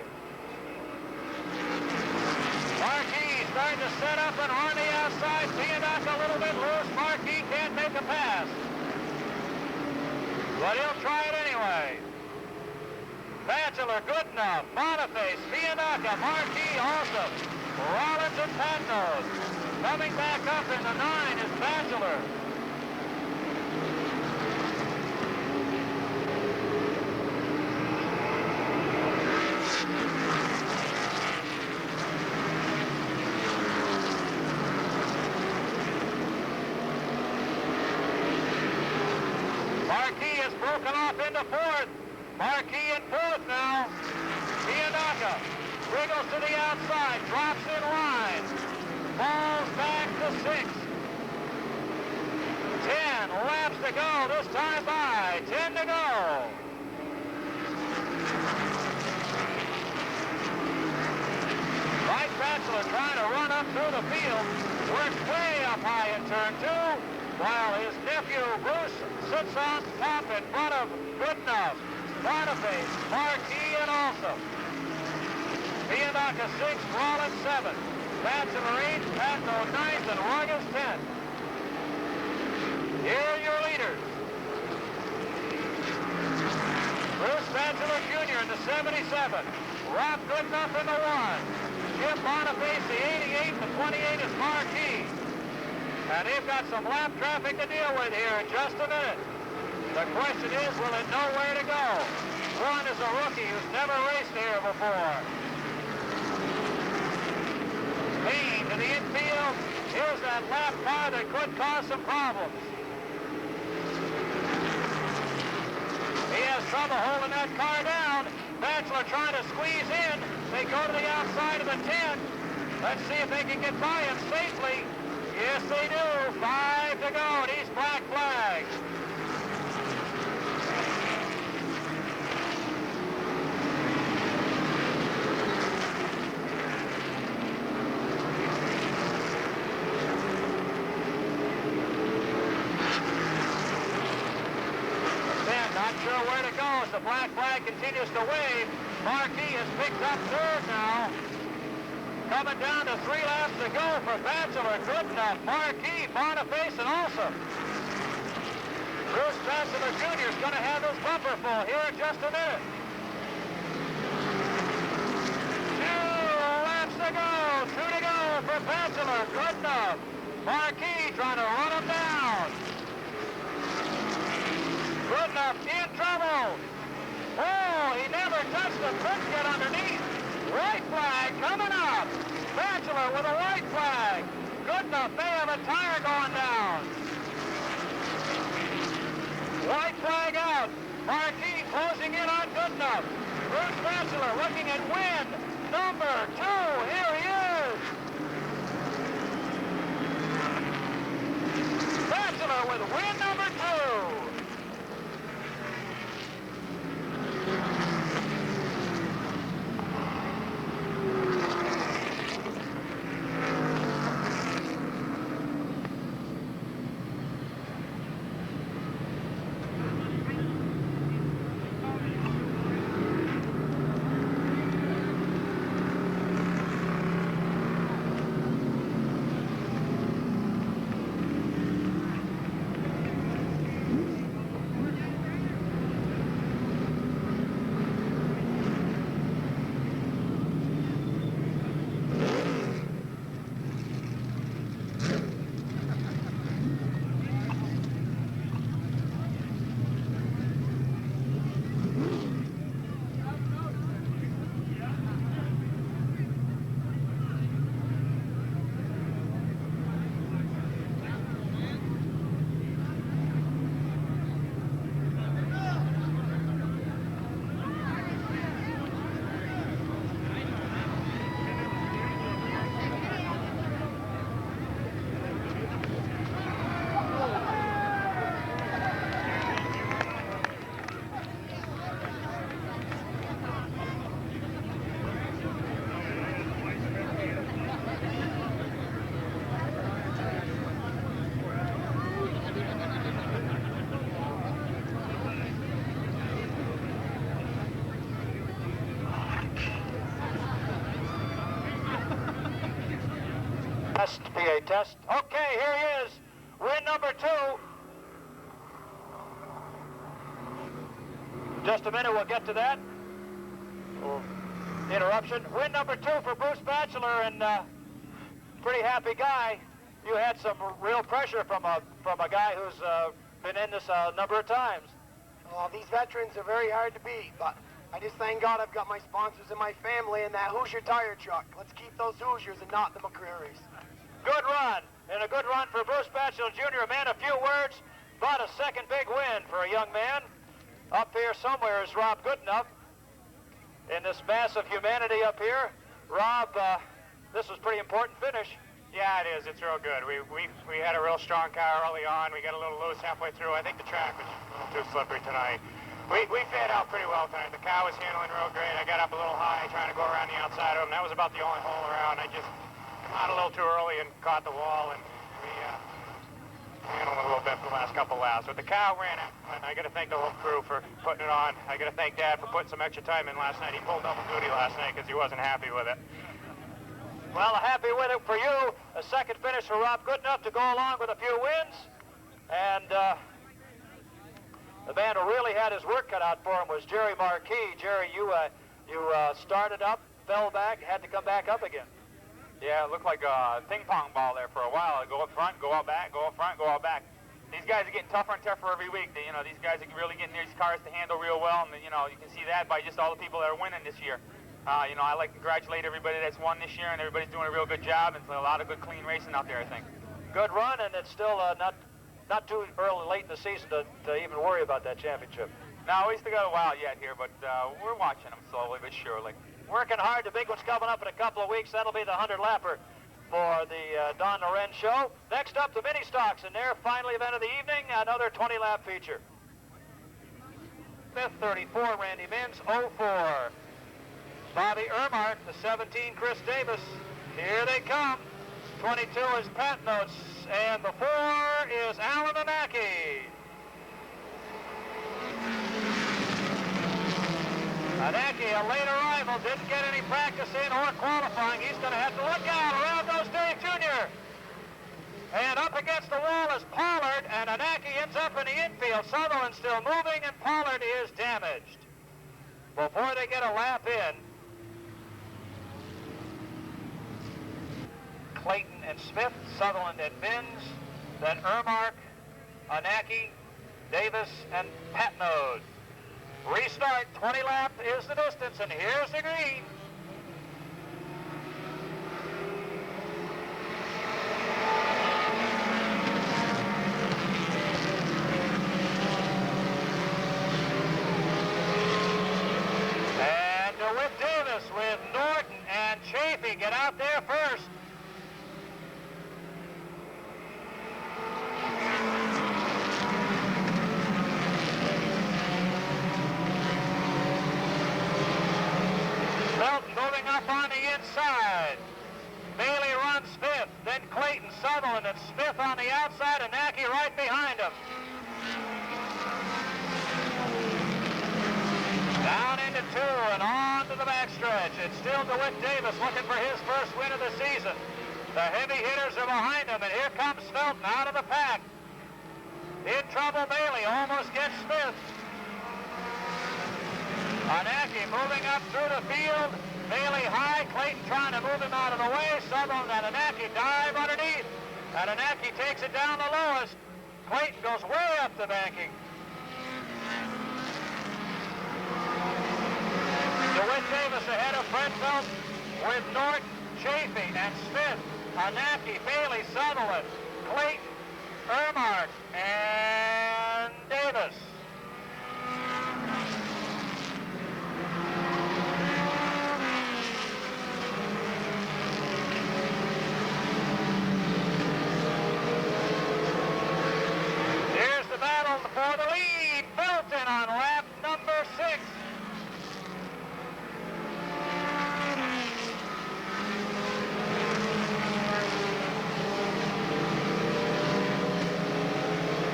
Marquis starting to set up and on the outside. Fiandaca a little bit loose. Marquis can't make a pass. But he'll try it anyway. Batchelor good enough. Boniface, Fiandaca, Marquis also. Rollins and Patnode. Coming back up in the 9 is Batchelor. Broken off into fourth. Marquis in fourth now. Fiandaca wriggles to the outside, drops in line, falls back to 6th. 10 laps to go, this time by. 10 to go. Mike Batchelor trying to run up through the field, worked way up high in turn 2. While his nephew Bruce sits on top in front of Goodenough, Boniface, Marquis, and Alsop. Fiandaca 6th, Rollins 7th, Batchelor 8th, Patnode 9th, and Ruggles 10th. Here are your leaders. Bruce Batchelor Jr. in the 77. Rob Goodenough in the 1. Jim Boniface the 88. The 28 is Marquis. And they've got some lap traffic to deal with here in just a minute. The question is, will it know where to go? One is a rookie who's never raced here before. Payne to the infield. Here's that lap car that could cause some problems. He has trouble holding that car down. Batchelor trying to squeeze in. They go to the outside of the 10. Let's see if they can get by him safely. Yes, they do. 5 to go, and he's black flag. Not sure where to go as the black flag continues to wave. Marquis has picked up third now. Coming down to 3 laps to go for Bachelor. Good enough. Marquis, Boniface, and Olson. Bruce Bachelor Jr. is going to have his bumper full here in just a minute. 2 laps to go. 2 to go for Bachelor. Good enough. Marquis trying to run him down. Good enough, in trouble. Oh, he never touched him, couldn't get underneath. White flag coming up. Bachelor with a white flag. Good enough, they have a tire going down. White flag out. Marquis closing in on good enough. Bruce Bachelor looking at win number 2. Here he is. Bachelor with win number 2. PA test. Okay, here he is. Win number 2. Just a minute, we'll get to that. Interruption. Win number 2 for Bruce Bachelor, and pretty happy guy. You had some real pressure from a guy who's been in this a number of times. Well, these veterans are very hard to beat, but I just thank God I've got my sponsors and my family and that Hoosier tire truck. Let's keep those Hoosiers and not the McCreary's. Good run, and a good run for Bruce Bachelor Jr. Man, a few words, but a second big win for a young man. Up here somewhere is Rob Goodenough in this mass of humanity up here. Rob, this was a pretty important finish. Yeah, it is. It's real good. We had a real strong car early on. We got a little loose halfway through. I think the track was a little too slippery tonight. We fed out pretty well tonight. The car was handling real great. I got up a little high trying to go around the outside of him. That was about the only hole around. I just got a little too early and caught the wall, and we handled a little bit for the last couple laps. But the car ran it, and I got to thank the whole crew for putting it on. I got to thank Dad for putting some extra time in last night. He pulled double duty last night because he wasn't happy with it. Well, happy with it for you. A second finish for Rob Goodenough to go along with a few wins. And the man who really had his work cut out for him was Jerry Marquis. Jerry, you started up, fell back, had to come back up again. Yeah, it looked like a ping pong ball there for a while. Go up front, go out back, go up front, go out back. These guys are getting tougher and tougher every week. These guys are really getting these cars to handle real well, and you can see that by just all the people that are winning this year. I like to congratulate everybody that's won this year, and everybody's doing a real good job, and a lot of good, clean racing out there, I think. Good run, and it's still not too early, late in the season to even worry about that championship. No, we still got a while yet here, but we're watching them slowly but surely. working hard. The big one's coming up in a couple of weeks. That'll be the 100-lapper for the Don Loren show. Next up, the mini stocks, and their final event of the evening, another 20-lap feature. Smith, 34, Randy Mins, 04. Bobby Ermark, the 17, Chris Davis. Here they come. 22 is Pat Notes, and the 4 is Alan Anaki. Anaki, a late arrival, didn't get any practice in or qualifying. He's going to have to look out. Around goes Dave Jr. And up against the wall is Pollard, and Anaki ends up in the infield. Sutherland still moving, and Pollard is damaged. Before they get a lap in, Clayton and Smith, Sutherland and Mins, then Ermark, Anaki, Davis, and Patnode. Restart, 20 lap is the distance, and here's the green. And DeWitt Davis with Norton and Chafee get out there first. Moving up on the inside. Bailey runs fifth, then Clayton, Sutherland, and Smith on the outside, and Anaki right behind him. Down into 2 and on to the backstretch. It's still DeWitt Davis looking for his first win of the season. The heavy hitters are behind him, and here comes Felton out of the pack. In trouble, Bailey almost gets Smith. Anaki moving up through the field. Bailey high, Clayton trying to move him out of the way. Sutherland and Anaki dive underneath. And Anaki takes it down the lowest. Clayton goes way up the banking. DeWitt Davis ahead of Fred Felton with Norton, Chafee, and Smith. Anaki, Bailey, Sutherland, Clayton, Ermark, and Davis. Battle for the lead. Felton on lap number 6.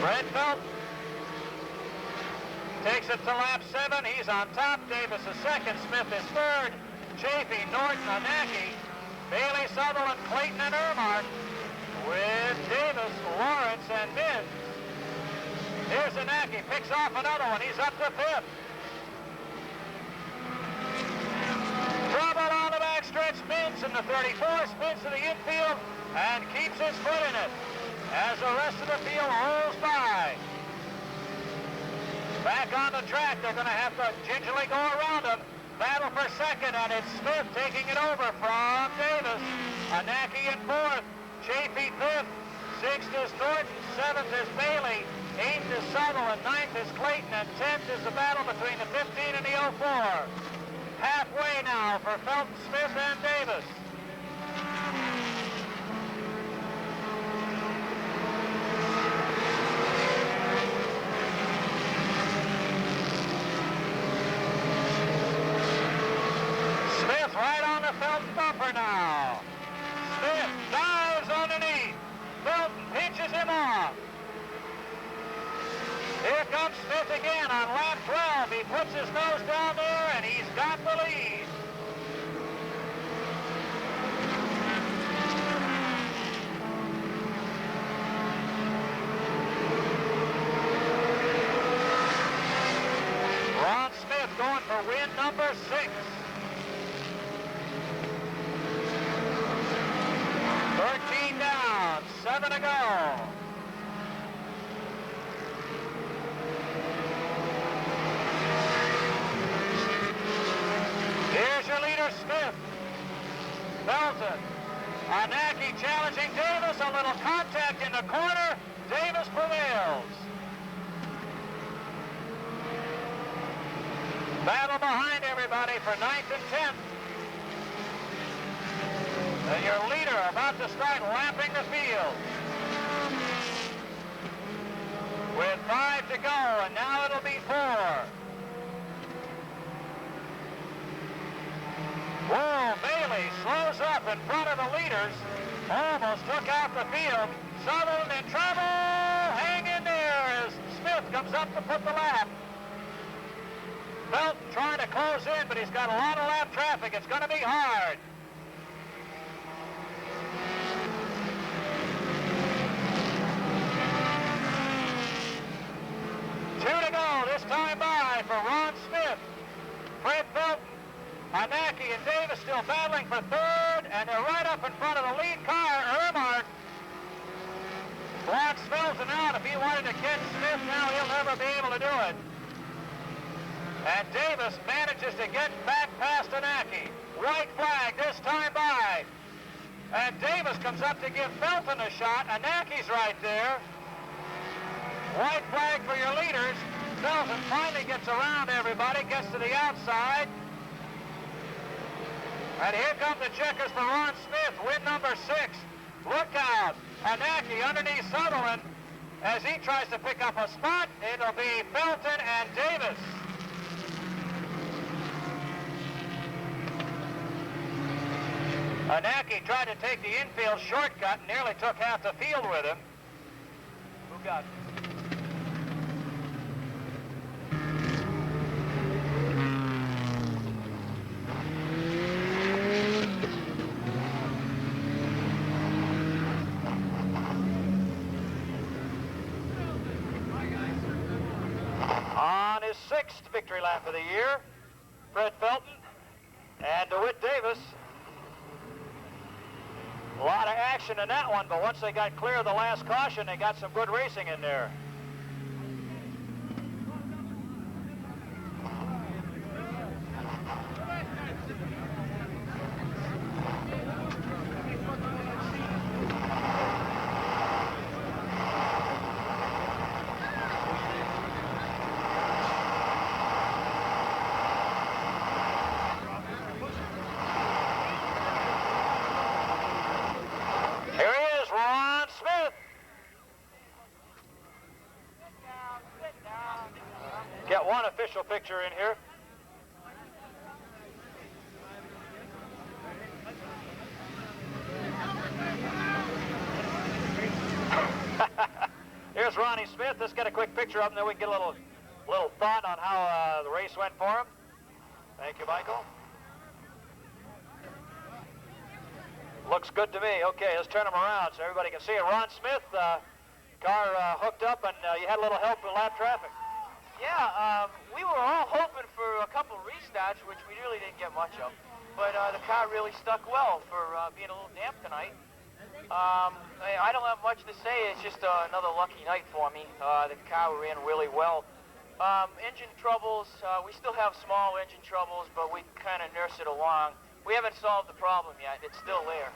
Fred Felton takes it to lap 7. He's on top. Davis is second. Smith is third. Chafee, Norton, Anaki, Bailey, Sutherland, Clayton, and Ermark with Davis, Lawrence, and Mins. Here's Anaki, picks off another one. He's up to 5th. Trouble on the backstretch. Mins in the 34, spins to the infield and keeps his foot in it as the rest of the field rolls by. Back on the track, they're going to have to gingerly go around him. Battle for second, and it's Smith taking it over from Davis. Anaki in 4th, Chafee 5th, 6th is Norton, 7th is Bailey, 8th is Sutherland, 9th is Clayton, and 10th is the battle between the 15 and the 04. Halfway now for Felton, Smith, and Davis. Smith right on the Felton bumper now. Smith dives underneath. Felton pinches him off. Here comes Smith again on lap 12. He puts his nose down there, and he's got the lead. Ron Smith going for win number 6. 13 down, 7 to go. Here's your leader, Smith. Felton. Anaki challenging Davis. A little contact in the corner. Davis prevails. Battle behind everybody for 9th and 10th. Your leader about to start lapping the field. With 5 to go, and now it'll be 4. Whoa, Bailey slows up in front of the leaders. Almost took out the field. Sutherland in trouble. Hang in there as Smith comes up to put the lap. Felton trying to close in, but he's got a lot of lap traffic. It's going to be hard. This time by for Ron Smith. Fred Felton, Anaki and Davis still battling for 3rd, and they're right up in front of the lead car, Ermark. Black smells him out. If he wanted to catch Smith now, he'll never be able to do it. And Davis manages to get back past Anaki. White flag this time by. And Davis comes up to give Felton a shot. Anaki's right there. White flag for your leaders. Felton finally gets around everybody, gets to the outside. And here come the checkers for Ron Smith, win number 6. Look out, Anaki underneath Sutherland. As he tries to pick up a spot, it'll be Felton and Davis. Anaki tried to take the infield shortcut and nearly took half the field with him. Who got it? On his 6th victory lap of the year, Fred Felton and DeWitt Davis. A lot of action in that one, but once they got clear of the last caution, they got some good racing in there. Get one official picture in here. Here's Ronnie Smith. Let's get a quick picture of him, then we can get a little thought on how the race went for him. Thank you, Michael. Looks good to me. Okay, let's turn him around so everybody can see it. Ron Smith, car hooked up, and you had a little help with lap traffic. Yeah, we were all hoping for a couple restarts, which we really didn't get much of. But the car really stuck well for being a little damp tonight. I don't have much to say. It's just another lucky night for me. The car ran really well. Engine troubles, we still have small engine troubles, but we kind of nurse it along. We haven't solved the problem yet. It's still there.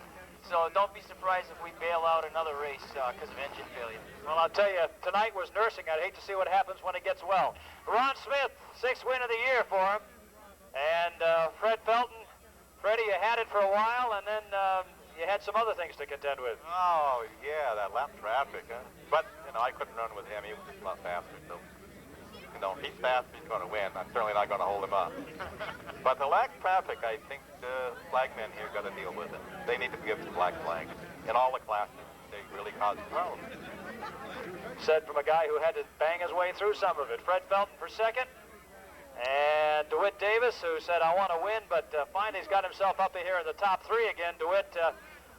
So don't be surprised if we bail out another race because of engine failure. Well, I'll tell you, tonight was nursing. I'd hate to see what happens when it gets well. Ron Smith, 6th win of the year for him. And Fred Felton, Freddie, you had it for a while, and then you had some other things to contend with. Oh, yeah, that lap traffic, huh? But, I couldn't run with him. He was a lot faster, so, he's fast, he's going to win. I'm certainly not going to hold him up. But the lap traffic, I think the flagmen here got to deal with it. They need to give some black flags in all the classes. They really caused problems. Said from a guy who had to bang his way through some of it. Fred Felton for 2nd. And DeWitt Davis, who said, I want to win, but finally he's got himself up here in the top 3 again. DeWitt,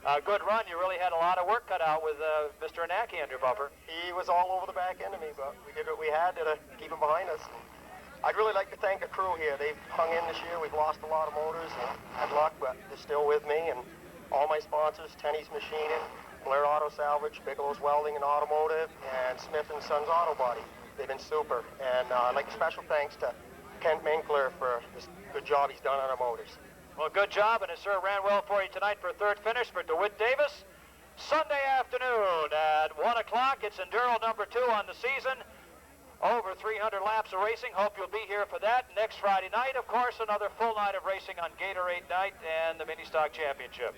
a good run. You really had a lot of work cut out with Mr. Anaki under bumper. He was all over the back end of me, but we did what we had to keep him behind us. I'd really like to thank the crew here. They've hung in this year. We've lost a lot of motors and had luck, but they're still with me. And all my sponsors, Tenney's Machining, Blair Auto Salvage, Bigelow's Welding and Automotive, and Smith & Sons Auto Body. They've been super. And I'd like a special thanks to Kent Minkler for this good job he's done on our motors. Well, good job, and it sure ran well for you tonight for a 3rd finish for DeWitt Davis. Sunday afternoon at 1 o'clock, it's Enduro number 2 on the season. Over 300 laps of racing. Hope you'll be here for that. Next Friday night, of course, another full night of racing on Gatorade Night and the Mini Stock Championship.